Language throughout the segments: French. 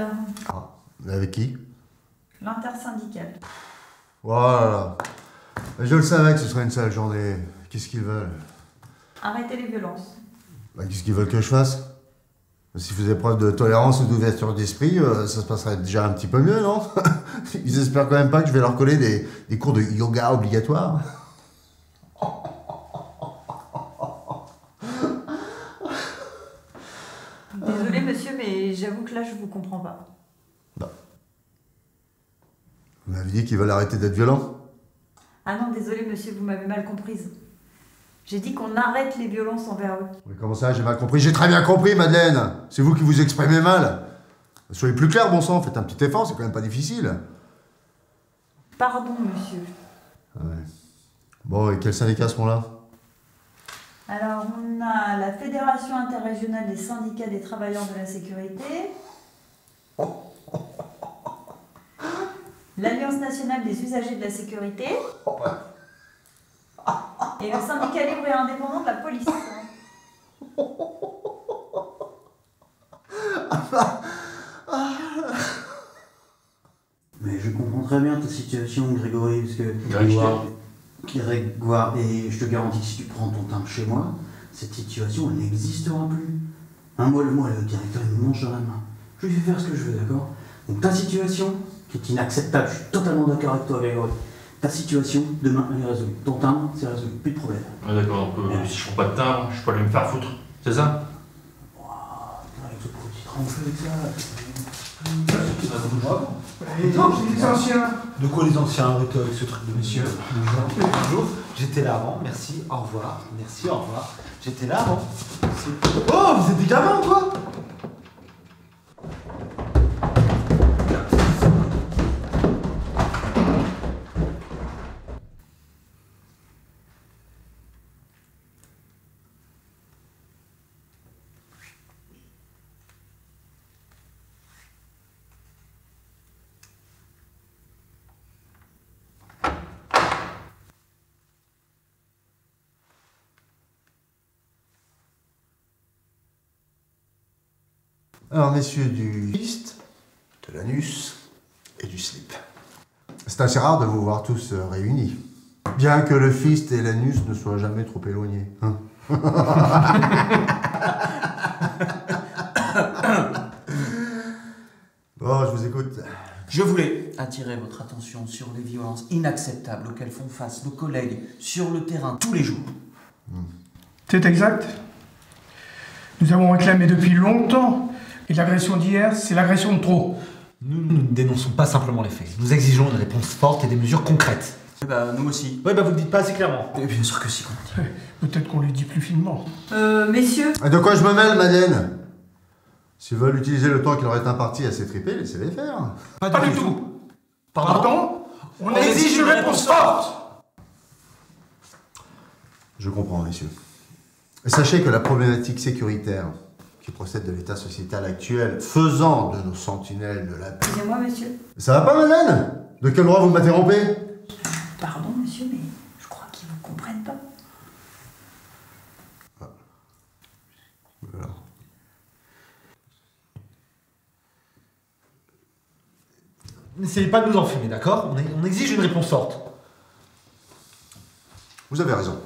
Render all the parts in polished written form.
heures. Ah, mais avec qui? L'intersyndicale. Voilà. Je le savais que ce serait une sale journée. Qu'est-ce qu'ils veulent? Arrêtez les violences. Bah, qu'est-ce qu'ils veulent que je fasse? S'ils faisaient preuve de tolérance ou d'ouverture d'esprit, ça se passerait déjà un petit peu mieux, non? Ils espèrent quand même pas que je vais leur coller des cours de yoga obligatoires. Désolé monsieur, mais j'avoue que là je vous comprends pas. Non. Vous m'avez dit qu'ils veulent arrêter d'être violents? Ah non, désolé monsieur, vous m'avez mal comprise. J'ai dit qu'on arrête les violences envers eux. Mais comment ça, j'ai mal compris? J'ai très bien compris, Madeleine. C'est vous qui vous exprimez mal. Soyez plus clair, bon sang, faites un petit effort, c'est quand même pas difficile. Pardon monsieur. Ouais. Bon, et quels syndicats seront là? Alors on a la Fédération interrégionale des syndicats des travailleurs de la sécurité, l'Alliance nationale des usagers de la sécurité et le syndicat libre et indépendant de la police. Mais je comprends très bien ta situation, Grégory, parce que... Grégoire, et je te garantis que si tu prends ton timbre chez moi, cette situation, elle n'existera plus. Moi, le directeur, il me mange dans la main. Je lui fais faire ce que je veux, d'accord? Donc ta situation, qui est inacceptable, je suis totalement d'accord avec toi, Grégory. Ta situation, demain, elle est résolue. Ton timbre, c'est résolu, plus de problème. Ah d'accord, donc si je prends pas de timbre, je peux aller me faire foutre, c'est ça? Avec ce petit trempe avec ça... Non, c'est les anciens. De quoi les anciens? Arrêtez avec ce truc de monsieur. Bonjour. J'étais là avant, merci, au revoir. Merci, au revoir. J'étais là avant. Oh, vous êtes des gamins, quoi? Alors, messieurs du fist, de l'anus et du slip. C'est assez rare de vous voir tous réunis. Bien que le fist et l'anus ne soient jamais trop éloignés. Hein. Bon, je vous écoute. Je voulais attirer votre attention sur les violences inacceptables auxquelles font face nos collègues sur le terrain tous les jours. C'est exact. Nous avons réclamé depuis longtemps. Et l'agression d'hier, c'est l'agression de trop. Nous ne dénonçons pas simplement les faits. Nous exigeons une réponse forte et des mesures concrètes. Nous aussi. Ouais, vous le dites pas assez clairement. Et bien sûr que si, qu'on dit. Peut-être qu'on lui dit plus finement. Messieurs, De quoi je me mêle, Madeleine? S'ils veulent utiliser le temps qui leur est imparti à s'étriper, laissez-les faire. Pas du tout. Pardon? On exige une réponse forte. Je comprends, messieurs. Sachez que la problématique sécuritaire qui procède de l'état sociétal actuel, faisant de nos sentinelles de la paix... excusez-moi monsieur. Ça va pas, Madeleine? De quel droit vous m'interrompez? Pardon monsieur, mais je crois qu'ils vous comprennent pas. Voilà. N'essayez pas de nous enfumer, d'accord? On exige une réponse forte. Vous avez raison.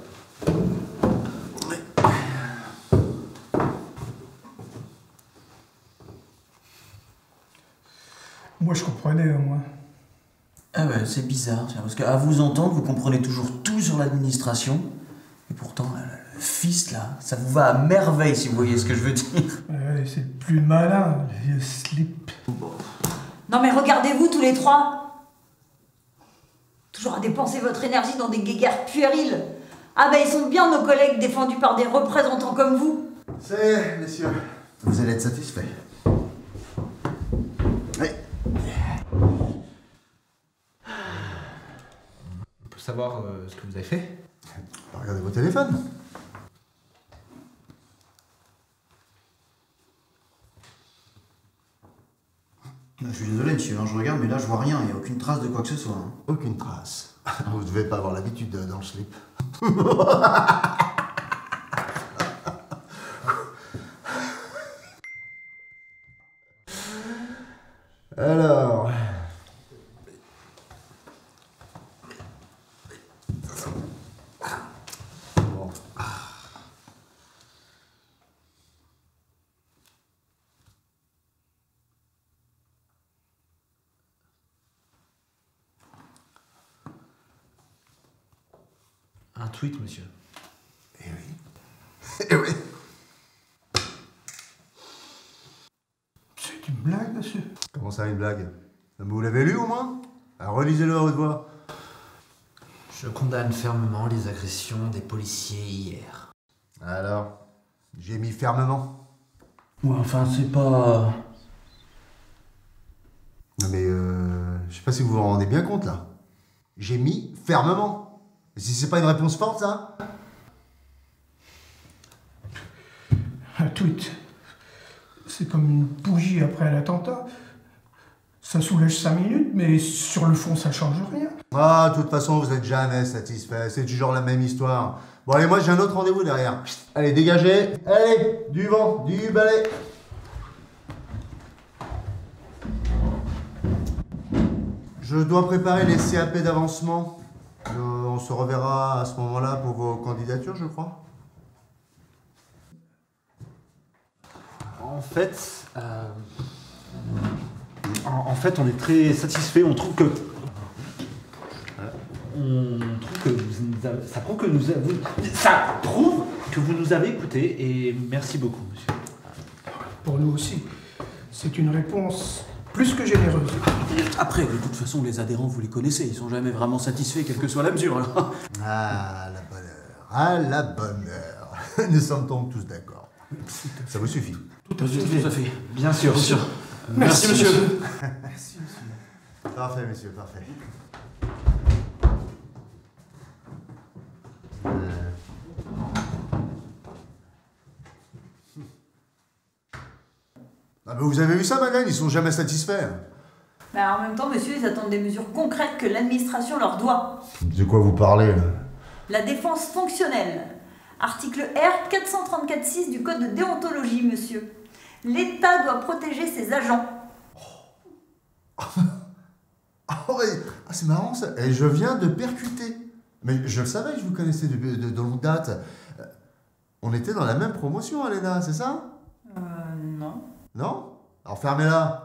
Moi, je comprenais, au moins. Ah ouais, c'est bizarre, tiens, parce qu'à vous entendre, vous comprenez toujours tout sur l'administration, et pourtant, le fils, là, ça vous va à merveille, si vous voyez ce que je veux dire. Ouais, c'est le plus malin, le vieux slip. Non mais regardez-vous tous les trois. Toujours à dépenser votre énergie dans des guéguerres puériles. Ah ben ils sont bien nos collègues défendus par des représentants comme vous. C'est, messieurs, vous allez être satisfaits. Oui. On peut savoir ce que vous avez fait? Regardez vos téléphones. Je suis désolé, monsieur, je regarde, mais là, je vois rien, il n'y a aucune trace de quoi que ce soit. Aucune trace. Vous devez pas avoir l'habitude dans le slip. Alors... Bon. Un tweet, monsieur. Eh oui. Eh oui. C'est une blague, monsieur? Comment ça, une blague? Vous l'avez lu au moins? Alors, relisez-le à haute voix. Je condamne fermement les agressions des policiers hier. Alors, j'ai mis fermement. Ouais, enfin, c'est pas... Non mais je sais pas si vous vous rendez bien compte là. J'ai mis fermement. Et si c'est pas une réponse forte ça? Un tweet, c'est comme une bougie après l'attentat. Ça soulage 5 minutes, mais sur le fond, ça change rien. Ah, de toute façon, vous êtes jamais satisfait. C'est toujours la même histoire. Bon, allez, moi j'ai un autre rendez-vous derrière. Allez, dégagez. Allez, du vent, du balai. Je dois préparer les CAP d'avancement. On se reverra à ce moment-là pour vos candidatures, je crois. En fait, on est très satisfait. On trouve que ça prouve que vous nous avez écoutés et merci beaucoup, monsieur. Pour nous aussi, c'est une réponse plus que généreuse. Après, de toute façon, les adhérents, vous les connaissez, ils sont jamais vraiment satisfaits, quelle que soit la mesure. Alors. Ah, la bonne heure. Ah, la bonne heure. Nous sommes donc tous d'accord. Ça vous suffit? Tout à fait. Bien sûr, bien sûr. Merci, monsieur. Merci, monsieur. Parfait, messieurs, parfait. Ah ben vous avez vu ça, madame? Ils sont jamais satisfaits. Mais en même temps, monsieur, ils attendent des mesures concrètes que l'administration leur doit. De quoi vous parlez, là? La défense fonctionnelle. Article R 434-6 du Code de déontologie, monsieur. L'État doit protéger ses agents. Oh, ouais. Ah, c'est marrant ça. Et je viens de percuter. Mais je le savais que je vous connaissais de longue date. On était dans la même promotion, Alena, c'est ça? Non. Non? Alors fermez-la.